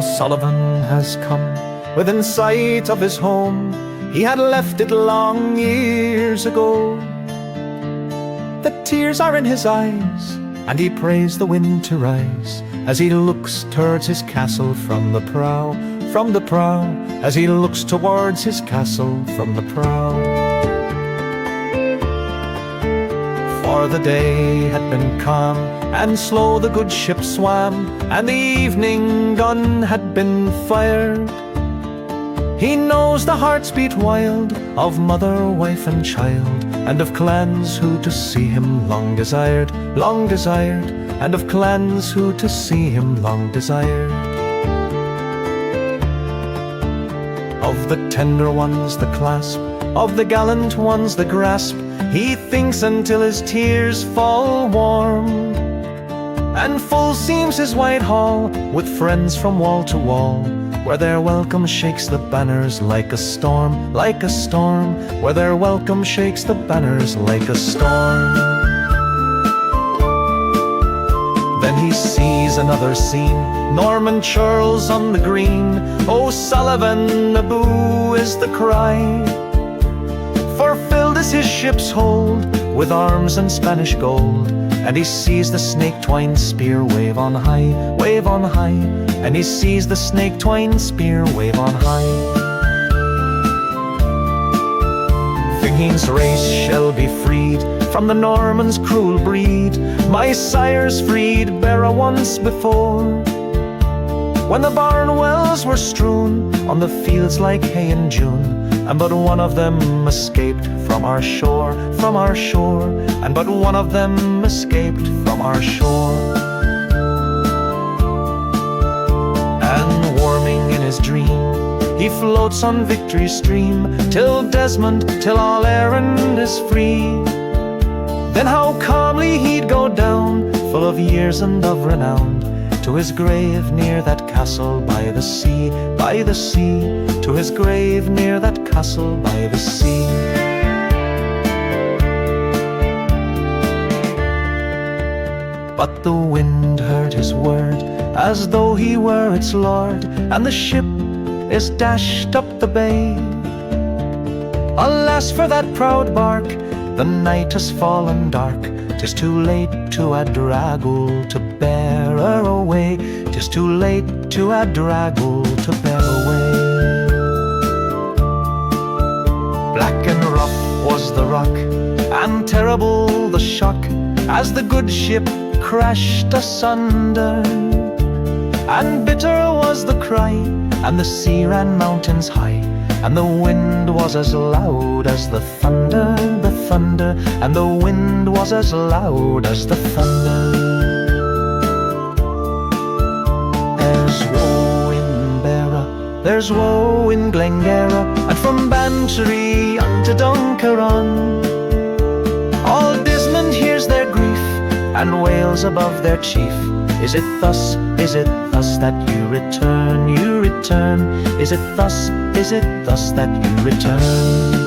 O'Sullivan has come within sight of his home. He had left it long years ago. The tears are in his eyes, and he prays the wind to rise, as he looks towards his castle from the prow, as he looks towards his castle from the prow. For the day had been calm, and slow the good ship swam, and the evening gun had been fired. He knows the hearts beat wild of mother, wife and child, and of clans who to see him long desired, and of clans who to see him long desired. Of the tender ones the clasp, of the gallant ones the grasp, he thinks until his tears fall warm. And full seems his wide hall with friends from wall to wall, where their welcome shakes the banners like a storm, where their welcome shakes the banners like a storm. Then he sees another scene, Norman churls on the green, O'Sullivan aboo is the cry. For filled is his ship's hold with arms and Spanish gold, and he sees the snake-twined spear wave on high, and he sees the snake-twined spear wave on high. Finn's race shall be freed from the Norman's cruel breed. My sires freed Beara once before, when the barn wells were strewn on the fields like hay in June, and but one of them escaped from our shore, and but one of them escaped from our shore. And warming in his dream, he floats on victory's stream, till Desmond, till all Erin is free. Then how calmly he'd go down, full of years and of renown, to his grave near that castle by the sea, to his grave near that castle by the sea. But the wind heard his word, as though he were its lord, and the ship is dashed up the bay. Alas for that proud bark, the night has fallen dark, 'tis too late to add draggle to bear her away, 'tis too late to add draggle to bear away. Black and rough was the rock, and terrible the shock, as the good ship crashed asunder. And bitter was the cry, and the sea ran mountains high, and the wind was as loud as the thunder, and the wind was as loud as the thunder. There's woe in Beara, there's woe in Glengarra, and from Bantry unto Duncaron. All Desmond hears their grief, and wails above their chief. Is it thus that you return, Is it thus that you return?